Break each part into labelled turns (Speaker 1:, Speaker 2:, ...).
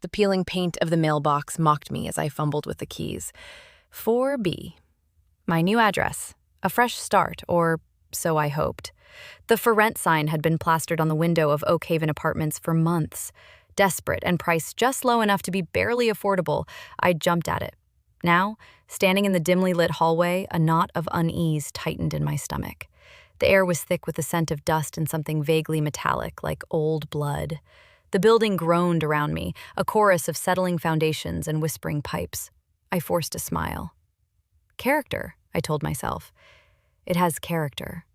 Speaker 1: The peeling paint of the mailbox mocked me as I fumbled with the keys. 4B. My new address. A fresh start, or so I hoped. The for rent sign had been plastered on the window of Oak Haven Apartments for months. Desperate and priced just low enough to be barely affordable, I jumped at it. Now, standing in the dimly lit hallway, a knot of unease tightened in my stomach. The air was thick with the scent of dust and something vaguely metallic, like old blood. The building groaned around me, a chorus of settling foundations and whispering pipes. I forced a smile. Character, I told myself. It has character.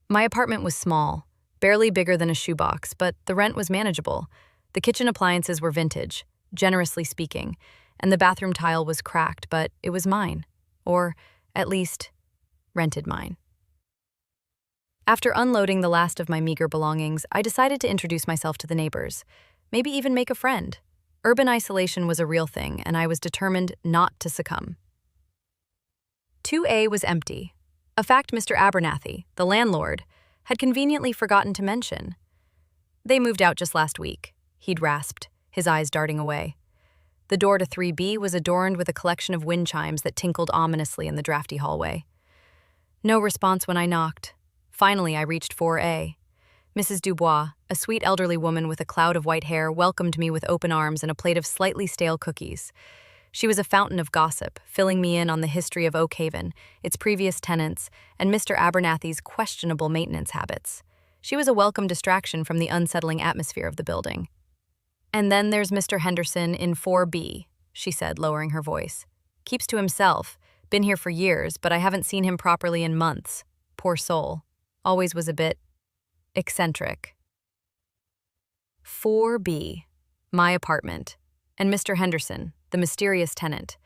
Speaker 1: My apartment was small, barely bigger than a shoebox, but the rent was manageable. The kitchen appliances were vintage, generously speaking, and the bathroom tile was cracked, but it was mine. Or, at least, rented mine. After unloading the last of my meager belongings, I decided to introduce myself to the neighbors, maybe even make a friend. Urban isolation was a real thing, and I was determined not to succumb. 2A was empty, a fact Mr. Abernathy, the landlord, had conveniently forgotten to mention. They moved out just last week, he'd rasped, his eyes darting away. The door to 3B was adorned with a collection of wind chimes that tinkled ominously in the drafty hallway. No response when I knocked. Finally, I reached 4A. Mrs. Dubois, a sweet elderly woman with a cloud of white hair, welcomed me with open arms and a plate of slightly stale cookies. She was a fountain of gossip, filling me in on the history of Oak Haven, its previous tenants, and Mr. Abernathy's questionable maintenance habits. She was a welcome distraction from the unsettling atmosphere of the building. And then there's Mr. Henderson in 4B, she said, lowering her voice. Keeps to himself. Been here for years, but I haven't seen him properly in months. Poor soul. Always was a bit eccentric. 4B, my apartment, and Mr. Henderson, the mysterious tenant.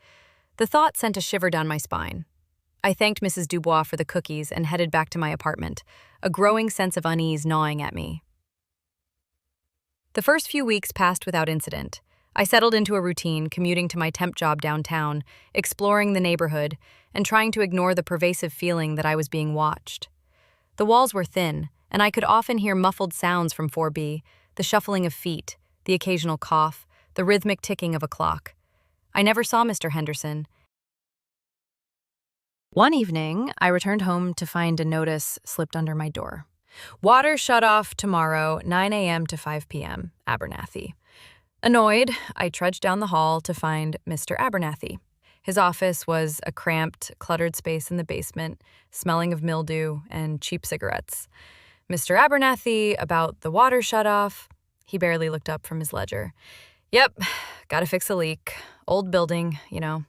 Speaker 1: The thought sent a shiver down my spine. I thanked Mrs. Dubois for the cookies and headed back to my apartment, a growing sense of unease gnawing at me. The first few weeks passed without incident. I settled into a routine, commuting to my temp job downtown, exploring the neighborhood, and trying to ignore the pervasive feeling that I was being watched. The walls were thin, and I could often hear muffled sounds from 4B, the shuffling of feet, the occasional cough, the rhythmic ticking of a clock. I never saw Mr. Henderson. One evening, I returned home to find a notice slipped under my door. Water shut off tomorrow, 9 a.m. to 5 p.m., Abernathy. Annoyed, I trudged down the hall to find Mr. Abernathy. His office was a cramped, cluttered space in the basement, smelling of mildew and cheap cigarettes. Mr. Abernathy, about the water shut off. He barely looked up from his ledger. Yep, gotta fix a leak. Old building, you know.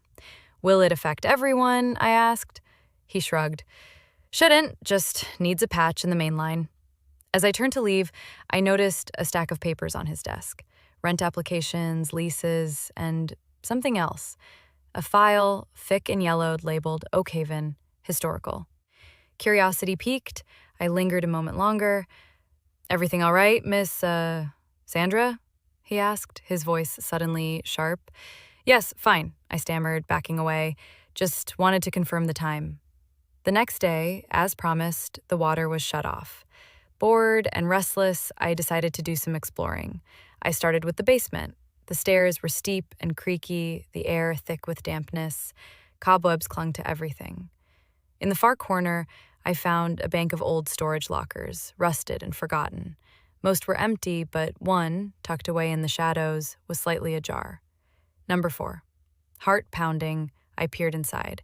Speaker 1: Will it affect everyone? I asked. He shrugged. Shouldn't, just needs a patch in the main line. As I turned to leave, I noticed a stack of papers on his desk. Rent applications, leases, and something else. A file, thick and yellowed, labeled Oak Haven, Historical. Curiosity piqued. I lingered a moment longer. Everything all right, Miss, Sandra? He asked, his voice suddenly sharp. Yes, fine, I stammered, backing away. Just wanted to confirm the time. The next day, as promised, the water was shut off. Bored and restless, I decided to do some exploring. I started with the basement. The stairs were steep and creaky, the air thick with dampness. Cobwebs clung to everything. In the far corner, I found a bank of old storage lockers, rusted and forgotten. Most were empty, but one, tucked away in the shadows, was slightly ajar. Number 4. Heart pounding, I peered inside.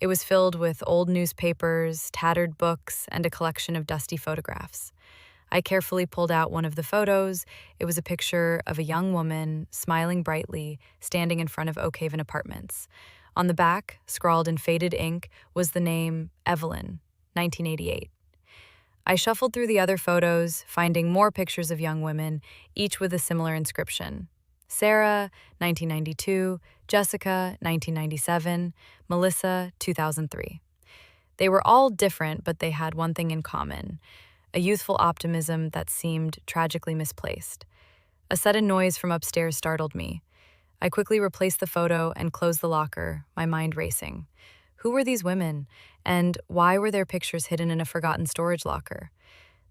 Speaker 1: It was filled with old newspapers, tattered books, and a collection of dusty photographs. I carefully pulled out one of the photos. It was a picture of a young woman, smiling brightly, standing in front of Oak Haven Apartments. On the back, scrawled in faded ink, was the name Evelyn, 1988. I shuffled through the other photos, finding more pictures of young women, each with a similar inscription. Sarah, 1992, Jessica, 1997, Melissa, 2003. They were all different, but they had one thing in common, a youthful optimism that seemed tragically misplaced. A sudden noise from upstairs startled me. I quickly replaced the photo and closed the locker, my mind racing. Who were these women, and why were their pictures hidden in a forgotten storage locker?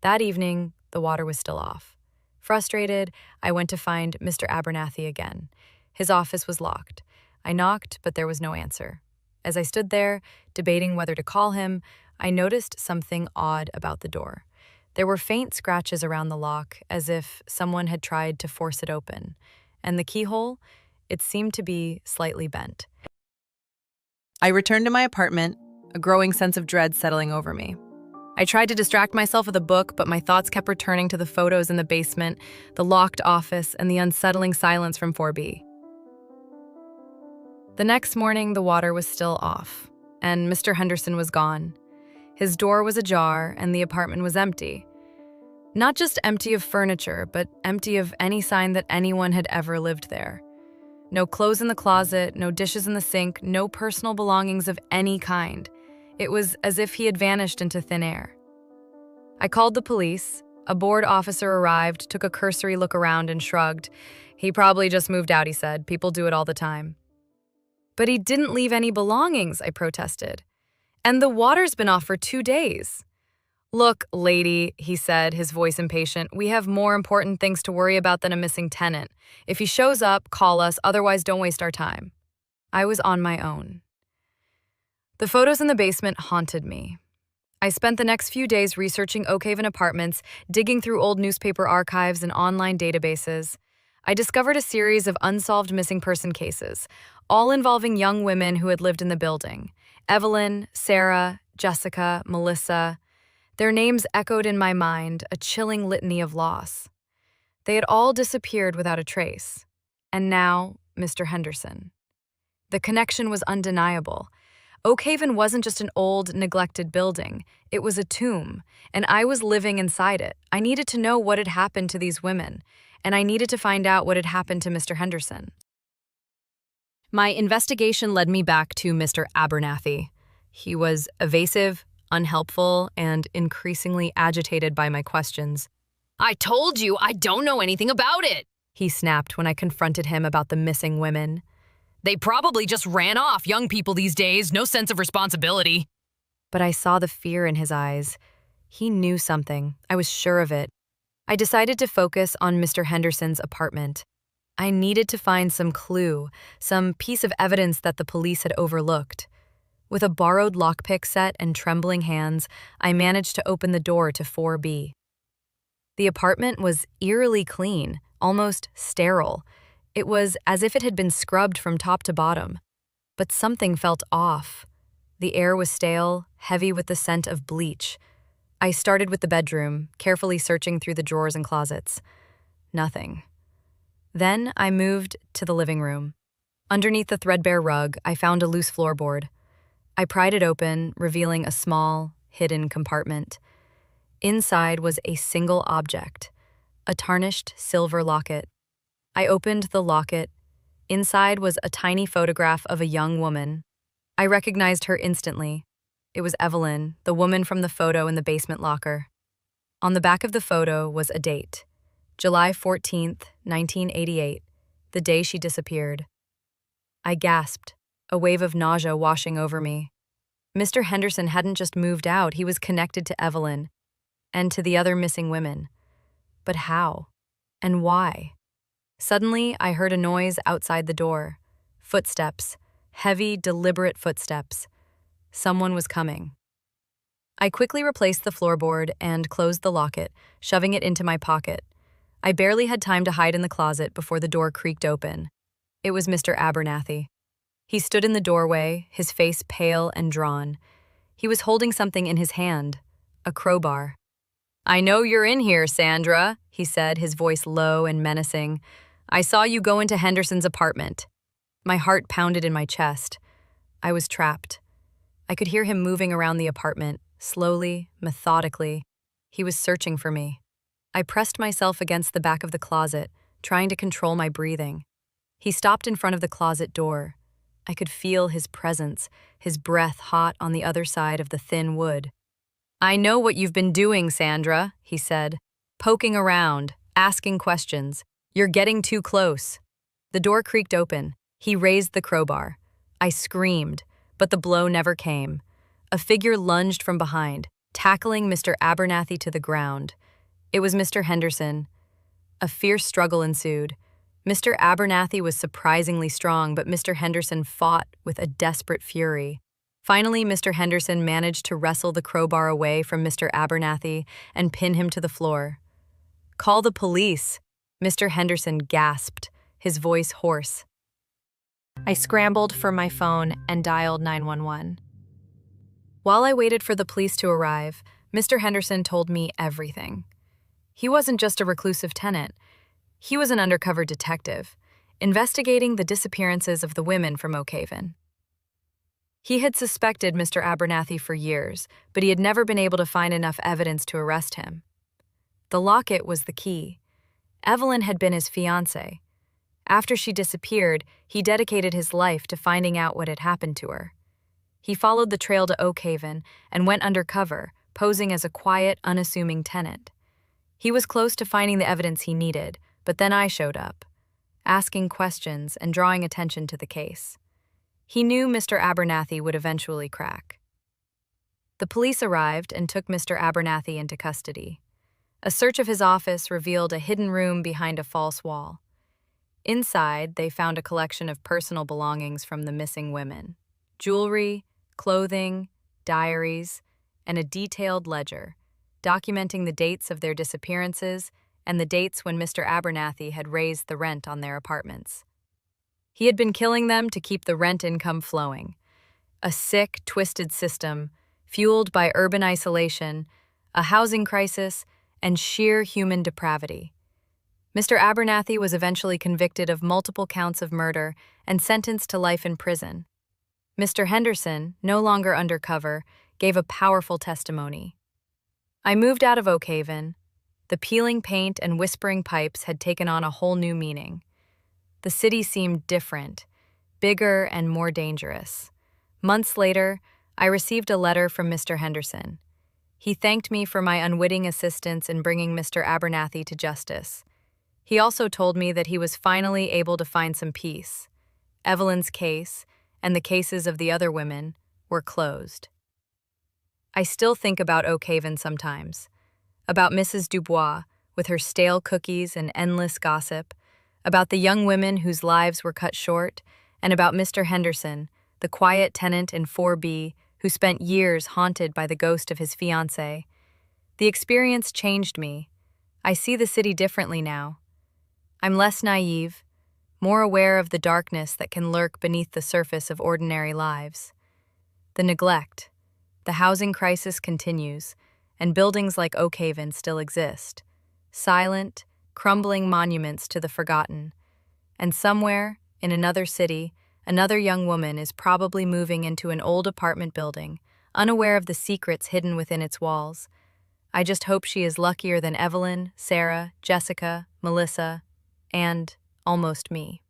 Speaker 1: That evening, the water was still off. Frustrated, I went to find Mr. Abernathy again. His office was locked. I knocked, but there was no answer. As I stood there, debating whether to call him, I noticed something odd about the door. There were faint scratches around the lock, as if someone had tried to force it open. And the keyhole, it seemed to be slightly bent. I returned to my apartment, a growing sense of dread settling over me. I tried to distract myself with a book, but my thoughts kept returning to the photos in the basement, the locked office, and the unsettling silence from 4B. The next morning, the water was still off, and Mr. Henderson was gone. His door was ajar, and the apartment was empty. Not just empty of furniture, but empty of any sign that anyone had ever lived there. No clothes in the closet, no dishes in the sink, no personal belongings of any kind. It was as if he had vanished into thin air. I called the police. A board officer arrived, took a cursory look around, and shrugged. He probably just moved out, he said. People do it all the time. But he didn't leave any belongings, I protested. And the water's been off for 2 days. Look, lady, he said, his voice impatient, we have more important things to worry about than a missing tenant. If he shows up, call us, otherwise don't waste our time. I was on my own. The photos in the basement haunted me. I spent the next few days researching Oakhaven apartments, digging through old newspaper archives and online databases. I discovered a series of unsolved missing person cases, all involving young women who had lived in the building. Evelyn, Sarah, Jessica, Melissa. Their names echoed in my mind, a chilling litany of loss. They had all disappeared without a trace. And now, Mr. Henderson. The connection was undeniable. Oakhaven wasn't just an old, neglected building. It was a tomb, and I was living inside it. I needed to know what had happened to these women, and I needed to find out what had happened to Mr. Henderson. My investigation led me back to Mr. Abernathy. He was evasive, unhelpful, and increasingly agitated by my questions. "I told you I don't know anything about it," he snapped when I confronted him about the missing women. "They probably just ran off, young people these days, no sense of responsibility." But I saw the fear in his eyes. He knew something. I was sure of it. I decided to focus on Mr. Henderson's apartment. I needed to find some clue, some piece of evidence that the police had overlooked. With a borrowed lockpick set and trembling hands, I managed to open the door to 4B. The apartment was eerily clean, almost sterile. It was as if it had been scrubbed from top to bottom. But something felt off. The air was stale, heavy with the scent of bleach. I started with the bedroom, carefully searching through the drawers and closets. Nothing. Then I moved to the living room. Underneath the threadbare rug, I found a loose floorboard. I pried it open, revealing a small, hidden compartment. Inside was a single object, a tarnished silver locket. I opened the locket. Inside was a tiny photograph of a young woman. I recognized her instantly. It was Evelyn, the woman from the photo in the basement locker. On the back of the photo was a date, July 14th, 1988, the day she disappeared. I gasped, a wave of nausea washing over me. Mr. Henderson hadn't just moved out, he was connected to Evelyn and to the other missing women. But how? And why? Suddenly, I heard a noise outside the door. Footsteps, heavy, deliberate footsteps. Someone was coming. I quickly replaced the floorboard and closed the locket, shoving it into my pocket. I barely had time to hide in the closet before the door creaked open. It was Mr. Abernathy. He stood in the doorway, his face pale and drawn. He was holding something in his hand, a crowbar. "I know you're in here, Sandra," he said, his voice low and menacing. "I saw you go into Henderson's apartment." My heart pounded in my chest. I was trapped. I could hear him moving around the apartment, slowly, methodically. He was searching for me. I pressed myself against the back of the closet, trying to control my breathing. He stopped in front of the closet door. I could feel his presence, his breath hot on the other side of the thin wood. "I know what you've been doing, Sandra," he said. "Poking around, asking questions. You're getting too close." The door creaked open. He raised the crowbar. I screamed, but the blow never came. A figure lunged from behind, tackling Mr. Abernathy to the ground. It was Mr. Henderson. A fierce struggle ensued. Mr. Abernathy was surprisingly strong, but Mr. Henderson fought with a desperate fury. Finally, Mr. Henderson managed to wrestle the crowbar away from Mr. Abernathy and pin him to the floor. "Call the police," Mr. Henderson gasped, his voice hoarse. I scrambled for my phone and dialed 911. While I waited for the police to arrive, Mr. Henderson told me everything. He wasn't just a reclusive tenant. He was an undercover detective, investigating the disappearances of the women from Oak Haven. He had suspected Mr. Abernathy for years, but he had never been able to find enough evidence to arrest him. The locket was the key. Evelyn had been his fiancée. After she disappeared, he dedicated his life to finding out what had happened to her. He followed the trail to Oak Haven and went undercover, posing as a quiet, unassuming tenant. He was close to finding the evidence he needed, but then I showed up, asking questions and drawing attention to the case. He knew Mr. Abernathy would eventually crack. The police arrived and took Mr. Abernathy into custody. A search of his office revealed a hidden room behind a false wall. Inside, they found a collection of personal belongings from the missing women: jewelry, clothing, diaries, and a detailed ledger, documenting the dates of their disappearances and the dates when Mr. Abernathy had raised the rent on their apartments. He had been killing them to keep the rent income flowing. A sick, twisted system, fueled by urban isolation, a housing crisis, and sheer human depravity. Mr. Abernathy was eventually convicted of multiple counts of murder and sentenced to life in prison. Mr. Henderson, no longer undercover, gave a powerful testimony. I moved out of Oak Haven. The peeling paint and whispering pipes had taken on a whole new meaning. The city seemed different, bigger and more dangerous. Months later, I received a letter from Mr. Henderson. He thanked me for my unwitting assistance in bringing Mr. Abernathy to justice. He also told me that he was finally able to find some peace. Evelyn's case, and the cases of the other women, were closed. I still think about Oak Haven sometimes, about Mrs. Dubois with her stale cookies and endless gossip, about the young women whose lives were cut short, and about Mr. Henderson, the quiet tenant in 4B who spent years haunted by the ghost of his fiancée. The experience changed me. I see the city differently now. I'm less naive, more aware of the darkness that can lurk beneath the surface of ordinary lives. The neglect, the housing crisis continues, and buildings like Oak Haven still exist, silent, crumbling monuments to the forgotten. And somewhere, in another city, another young woman is probably moving into an old apartment building, unaware of the secrets hidden within its walls. I just hope she is luckier than Evelyn, Sarah, Jessica, Melissa, and almost me.